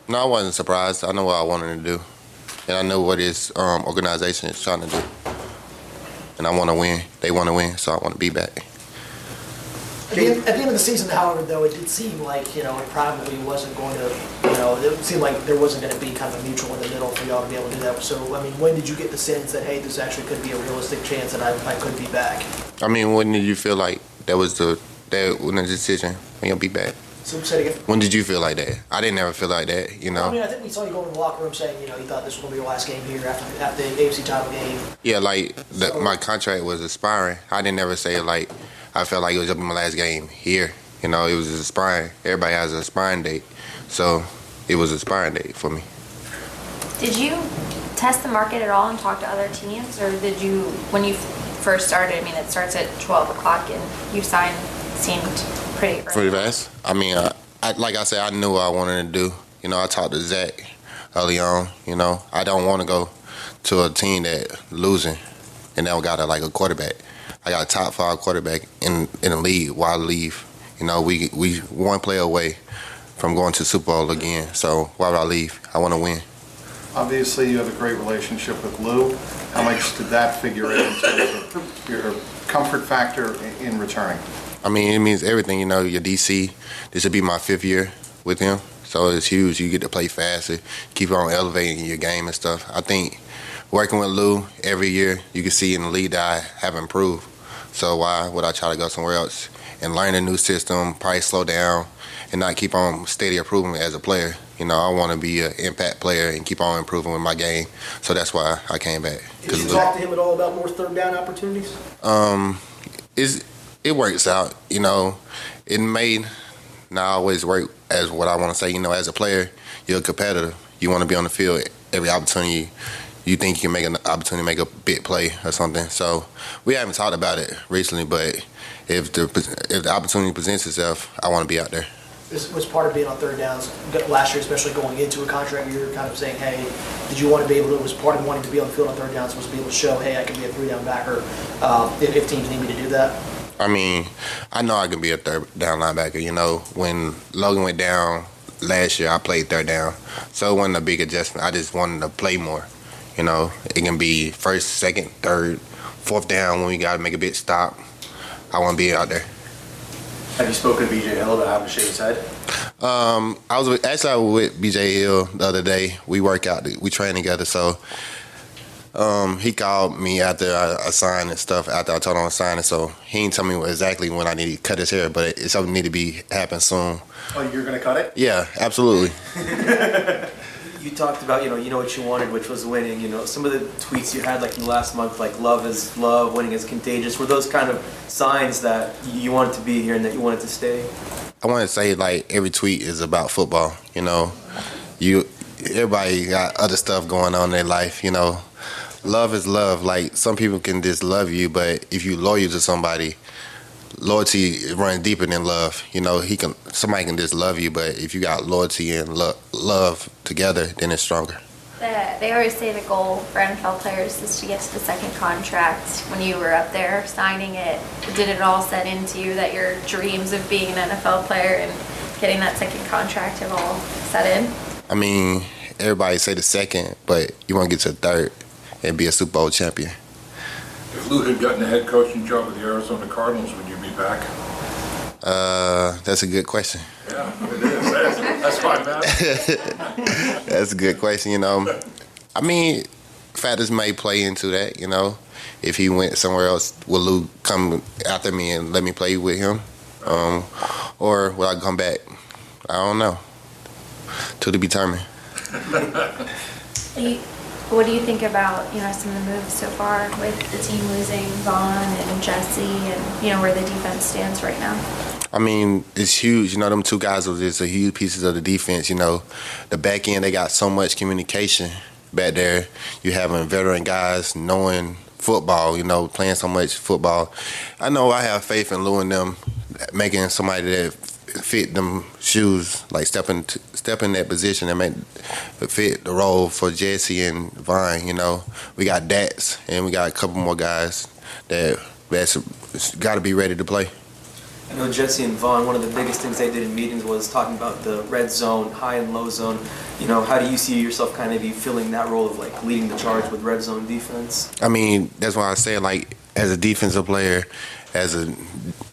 No, I wasn't surprised. I know what I wanted to do, and I know what his organization is trying to do. And I want to win. They want to win, so I want to be back. At the end of the season, however, though, it did seem like, it probably wasn't going to, it seemed like there wasn't going to be kind of a mutual in the middle for y'all to be able to do that. So, I mean, when did you get the sense that, hey, this actually could be a realistic chance that I could be back? I mean, when did you feel like that was the decision when you'll be back? So, say it again. When did you feel like that? I didn't ever feel like that, Well, I mean, I think we saw you go in the locker room saying, you thought this was going to be your last game here after the AFC title game. Yeah, like my contract was expiring. I didn't ever say like I felt like it was up in my last game here. It was expiring. Everybody has an expiring date, so it was an expiring date for me. Did you test the market at all and talk to other teams, or did you, when you first started? I mean, it starts at 12 o'clock, and you seemed pretty early. Pretty fast. I mean, like I said, I knew what I wanted to do. I talked to Zach early on. I don't want to go to a team that losing and now got a quarterback. I got a top 5 quarterback in the league. Why leave? We one play away from going to the Super Bowl again. So why would I leave? I want to win. Obviously, you have a great relationship with Lou. How much did that figure in terms of your comfort factor in returning? I mean, it means everything. Your DC. This will be my 5th year with him, so it's huge. You get to play faster, keep on elevating your game and stuff. I think working with Lou every year, you can see in the league that I have improved. So why would I try to go somewhere else and learn a new system, probably slow down, and not keep on steady improving as a player? I want to be an impact player and keep on improving with my game. So that's why I came back. Did you talk to him at all about more third down opportunities? It works out. It may not always work as what I want to say. As a player, you're a competitor. You want to be on the field every opportunity. You think you can make an opportunity to make a big play or something. So we haven't talked about it recently, but if the opportunity presents itself, I want to be out there. This was part of being on third downs last year, especially going into a contract year, kind of saying, hey, did you want to be able to, was part of wanting to be on the field on third downs was to be able to show, hey, I can be a 3-down backer if teams need me to do that? I mean, I know I can be a third down linebacker. When Logan went down last year, I played third down. So it wasn't a big adjustment. I just wanted to play more. It can be first, second, third, fourth down when we got to make a big stop. I want to be out there. Have you spoken to BJ Hill about having to shave his head? I was with BJ Hill the other day. We work out, we train together. So he called me after I signed and stuff. After I told him I was signing, so he didn't tell me exactly when I need to cut his hair, but it's something need to happen soon. Oh, you're gonna cut it? Yeah, absolutely. You talked about, you know what you wanted, which was winning. Some of the tweets you had, like in the last month, like love is love, winning is contagious. Were those kind of signs that you wanted to be here and that you wanted to stay? I want to say every tweet is about football. Everybody got other stuff going on in their life. Love is love. Some people can just love you, but if you loyal to somebody, loyalty runs deeper than love. Somebody can just love you, but if you got loyalty and love together, then it's stronger. They always say the goal for NFL players is to get to the second contract. When you were up there signing it, did it all set into you that your dreams of being an NFL player and getting that second contract have all set in? I mean, everybody say the second, but you want to get to the third and be a Super Bowl champion. If Lou had gotten a head coaching job with the Arizona Cardinals, would you be back? That's a good question. Yeah, it is. That's why I'm asking. That's a good question, I mean, factors may play into that, If he went somewhere else, will Lou come after me and let me play with him? Or will I come back? I don't know. To be determined. What do you think about, some of the moves so far with the team losing Vaughn and Jesse and, where the defense stands right now? I mean, it's huge. Them two guys are just a huge pieces of the defense. The back end, they got so much communication back there. You having veteran guys knowing football, playing so much football. I know I have faith in Lou and them making somebody that fit them shoes, like step in that position and fit the role for Jesse and Vaughn. We got Dax and we got a couple more guys that's got to be ready to play. I know Jesse and Vaughn, one of the biggest things they did in meetings was talking about the red zone, high and low zone. How do you see yourself kind of filling that role of like leading the charge with red zone defense? I mean, that's why I say, like, as a defensive player, as a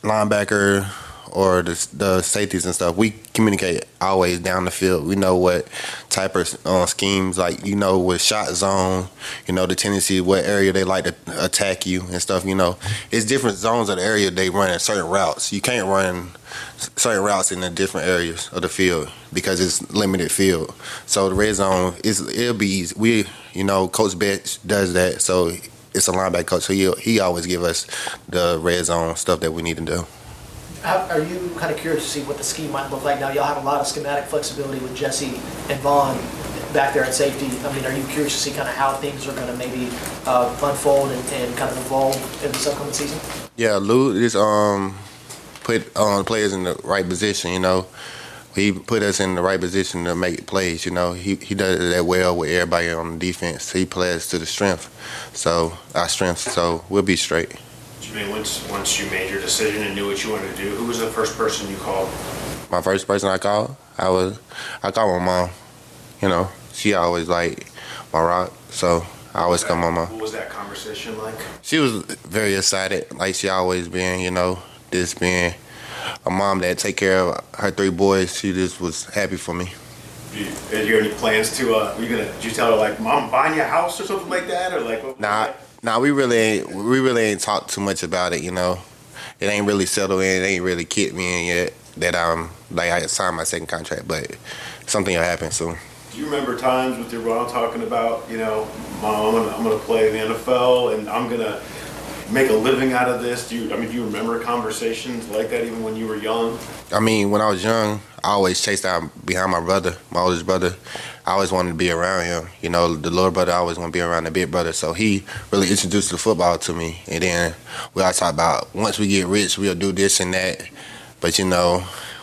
linebacker, or the safeties and stuff, we communicate always down the field. We know what type of schemes, like, with shot zone, the tendency, what area they like to attack you and stuff, It's different zones of the area they run in certain routes. You can't run certain routes in the different areas of the field because it's limited field. So the red zone, it'll be easy. Coach Betts does that, so it's a linebacker coach, so he always give us the red zone stuff that we need to do. Are you kind of curious to see what the scheme might look like now? Y'all have a lot of schematic flexibility with Jesse and Vaughn back there at safety. I mean, are you curious to see kind of how things are going to maybe unfold and kind of evolve in this upcoming season? Yeah, Lou is put players in the right position. He put us in the right position to make plays. He does that well with everybody on the defense. He plays to the strength, so our strength. So we'll be straight. Germaine, once you made your decision and knew what you wanted to do, who was the first person you called? My first person I called, I called my mom. She always like my rock, so I always call my mom. What was that conversation like? She was very excited, like she always been. Just being a mom that take care of her 3 boys. She just was happy for me. Did you have any plans to? Did you tell her like, "Mom, I'm buying you a house" or something like that, or like? Nah, we really ain't talked too much about it. It ain't really settled in. It ain't really kicked me in yet that I signed my second contract, but something will happen soon. Do you remember times with your mom talking about, Mom, I'm gonna play in the NFL and I'm gonna make a living out of this? Do you remember conversations like that even when you were young? I mean, when I was young, I always chased out behind my brother, my oldest brother. I always wanted to be around him. The little brother, I always want to be around the big brother. So he really introduced the football to me. And then we all talk about, once we get rich, we'll do this and that. But,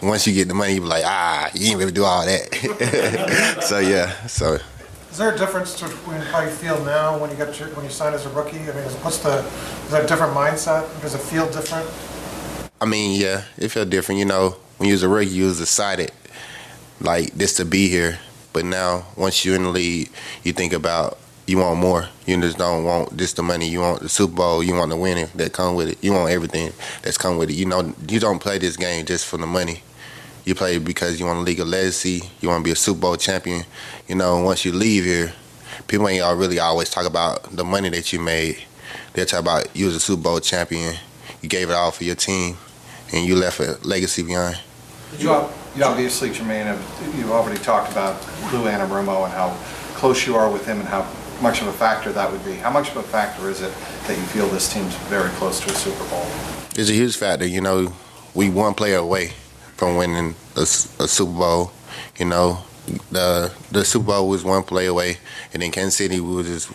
once you get the money, you be like, you ain't really do all that. So, yeah. So. Is there a difference between how you feel now when you sign as a rookie? I mean, is that a different mindset? Does it feel different? I mean, yeah, it felt different. When you was a rookie, you was excited, like, this to be here. But now, once you're in the league, you think about, you want more. You just don't want just the money. You want the Super Bowl. You want the winning that come with it. You want everything that's come with it. You don't play this game just for the money. You play because you want to leave a legacy. You want to be a Super Bowl champion. Once you leave here, people ain't really always talk about the money that you made. They'll talk about you was a Super Bowl champion. You gave it all for your team, and you left a legacy behind. You obviously, Germaine, you've already talked about Lou Anarumo and how close you are with him and how much of a factor that would be. How much of a factor is it that you feel this team's very close to a Super Bowl? It's a huge factor. We one player away from winning a Super Bowl. The Super Bowl was one play away, and then Kansas City was just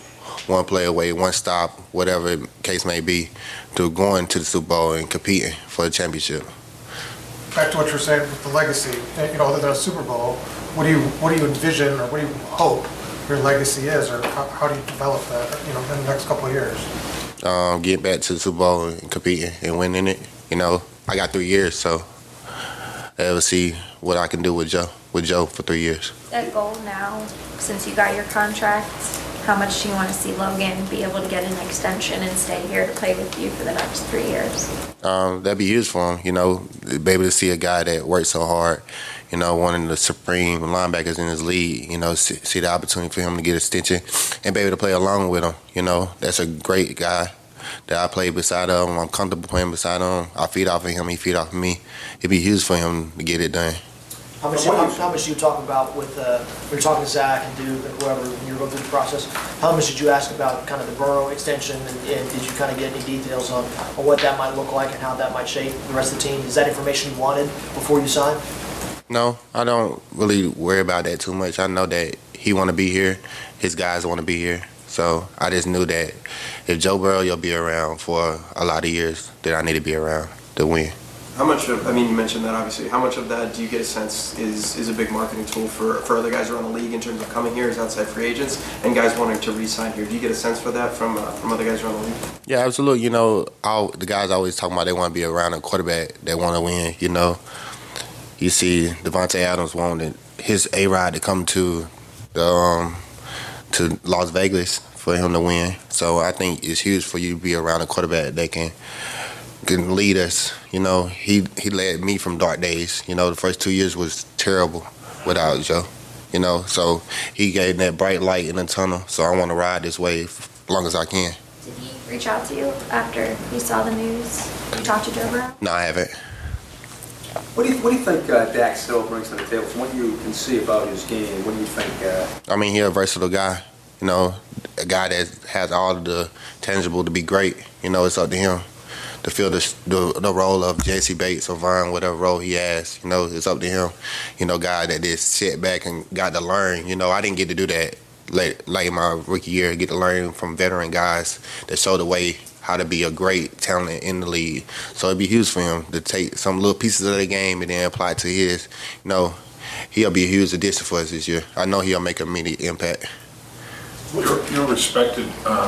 one play away, one stop, whatever the case may be, to going to the Super Bowl and competing for the championship. Back to what you were saying with the legacy, other than a Super Bowl, what do you envision or what do you hope your legacy is, or how do you develop that, in the next couple of years? Get back to the Super Bowl and competing and winning it. I got 3 years, so we'll see what I can do with Joe for 3 years. That goal now, since you got your contract, how much do you want to see Logan be able to get an extension and stay here to play with you for the next 3 years? That'd be huge for him, be able to see a guy that worked so hard, one of the supreme linebackers in his league, see the opportunity for him to get an extension and be able to play along with him. That's a great guy that I play beside him. I'm comfortable playing beside him. I feed off of him, he feed off of me. It'd be huge for him to get it done. How much do you talk about with, when you're talking to Zach and Duke and whoever, when you're going through the process, how much did you ask about kind of the Burrow extension, and did you kind of get any details on what that might look like and how that might shape the rest of the team? Is that information you wanted before you signed? No, I don't really worry about that too much. I know that he want to be here, his guys want to be here. So I just knew that if Joe Burrow, you'll be around for a lot of years, that I need to be around to win. How much of, I mean, you mentioned that obviously, how much of that do you get a sense is a big marketing tool for other guys around the league in terms of coming here as outside free agents and guys wanting to re-sign here? Do you get a sense for that from other guys around the league? Yeah, absolutely. You know, the guys always talking about they want to be around a quarterback, they want to win, you know. You see Devontae Adams wanted his A-Rod to come to Las Vegas for him to win. So I think it's huge for you to be around a quarterback that can lead us. You know, he led me from dark days. You know, the first 2 years was terrible without Joe. You know, so he gave that bright light in the tunnel. So I want to ride this wave as long as I can. Did he reach out to you after you saw the news? Did you talk to Joe Burrow? No, I haven't. What do you think Dax still brings to the table? From what you can see about his game, what do you think? I mean, he's a versatile guy. You know, a guy that has all of the tangible to be great. You know, it's up to him to fill the role of J.C. Bates or Vaughn, whatever role he has. You know, it's up to him. You know, guy that just sit back and got to learn. You know, I didn't get to do that late in my rookie year, get to learn from veteran guys that show the way how to be a great talent in the league. So it'd be huge for him to take some little pieces of the game and then apply it to his. You know, he'll be a huge addition for us this year. I know he'll make an immediate impact. You're respected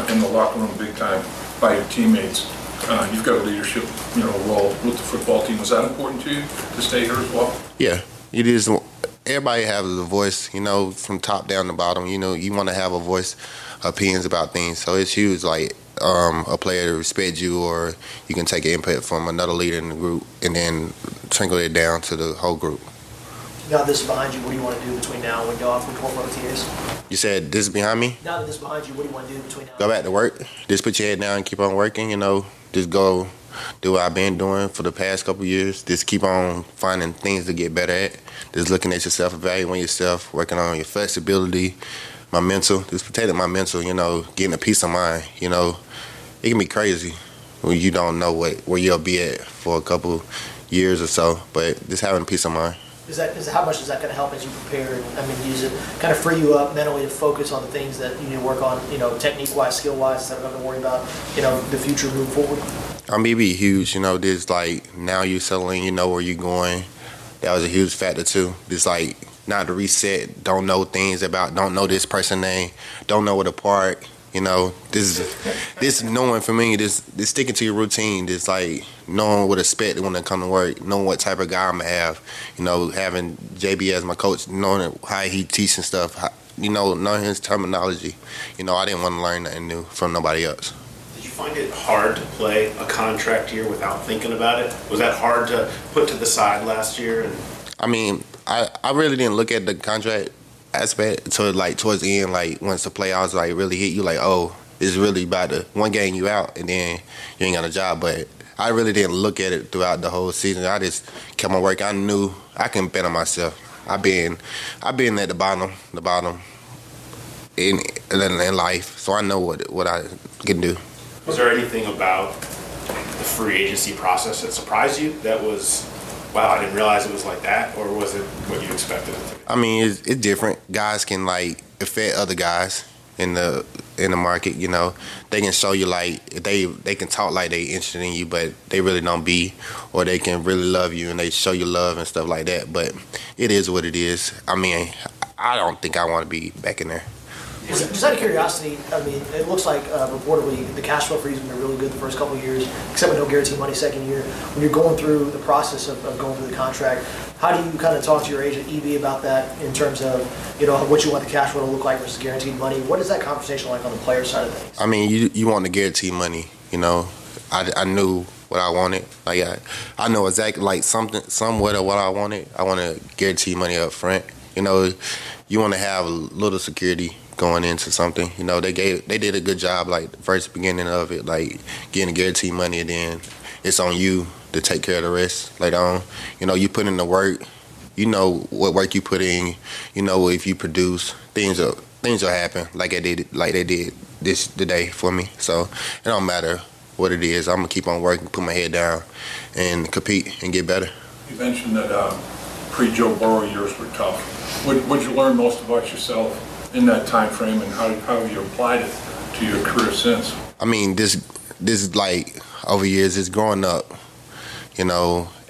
in the locker room big time by your teammates. You've got a leadership, role with the football team. Was that important to you to stay here as well? Yeah, it is. Everybody has a voice, from top down to bottom. You want to have a voice, opinions about things. So it's huge, like a player to respect you, or you can take an input from another leader in the group and then trickle it down to the whole group. Now that this is behind you, what do you want to do between now and when you go off for 12 OTAs? You said this is behind me? Now that this is behind you, what do you want to do between now and Go back to work. Just put your head down and keep on working, Just go do what I've been doing for the past couple of years. Just keep on finding things to get better at. Just looking at yourself, evaluating yourself, working on your flexibility, my mental. Just protecting my mental, getting a peace of mind. It can be crazy when you don't know where you'll be at for a couple years or so, but just having a peace of mind. How much is that going to help as you prepare? Use it kind of free you up mentally to focus on the things that you need to work on, technique-wise, skill-wise, instead of having to worry about, the future moving forward? It'd be huge, There's now you're settling, you know where you're going. That was a huge factor too. It's not to reset, don't know this person's name, don't know where to park. This knowing for me, this sticking to your routine, this knowing what to expect when I come to work, knowing what type of guy I'm gonna have, having JB as my coach, knowing how he teaches stuff, knowing his terminology. I didn't want to learn nothing new from nobody else. Did you find it hard to play a contract year without thinking about it? Was that hard to put to the side last year? I really didn't look at the contract aspect until towards the end, once the playoffs really hit you, it's really about the one game you out and then you ain't got a job. But I really didn't look at it throughout the whole season. I just kept on working. I knew I can bet on myself. I've been at the bottom in life, so I know what I can do. Was there anything about the free agency process that surprised you? That was, wow, I didn't realize it was like that, or was it what you expected it to be? It's different. Guys can affect other guys in the market. They can show you they can talk like they interested in you, but they really don't be, or they can really love you and they show you love and stuff like that. But it is what it is. I don't think I want to be back in there. Just out of curiosity, it looks like reportedly the cash flow for you has been really good the first couple of years, except with no guaranteed money second year. When you're going through the process of going through the contract, how do you kind of talk to your agent, EB, about that in terms of, what you want the cash flow to look like versus guaranteed money? What is that conversation like on the player side of things? You want the guaranteed money, I knew what I wanted. I know exactly somewhat of what I wanted. I want to guarantee money up front. You want to have a little security going into something. They did a good job, the first beginning of it, getting the guaranteed money, and then it's on you to take care of the rest later on. You put in the work, what work you put in, if you produce, things will happen like they did today for me. So it don't matter what it is. I'm gonna keep on working, put my head down, and compete and get better. You mentioned that pre-Joe Burrow years were tough. What'd you learn most about yourself in that time frame, and how have you applied it to your career since? This is over years, it's growing up,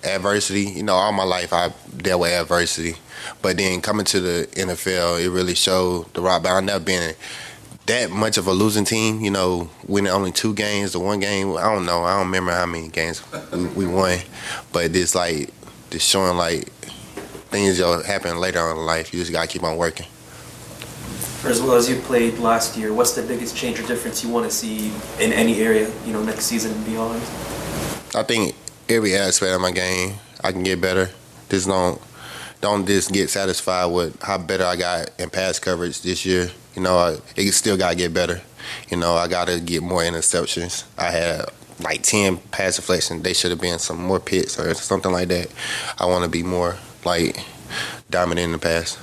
adversity. You know, all my life I dealt with adversity, but then coming to the NFL, it really showed the rock. But I've never been that much of a losing team. You know, winning only 2 games, the 1 game, I don't know. I don't remember how many games we won, but it's like just showing like things that'll happen later on in life. You just gotta keep on working. As well as you played last year, what's the biggest change or difference you want to see in any area, next season and beyond? I think every aspect of my game, I can get better. Just don't just get satisfied with how better I got in pass coverage this year. It still got to get better. I got to get more interceptions. I had like 10 pass deflections. They should have been some more picks or something like that. I want to be more like dominant in the pass.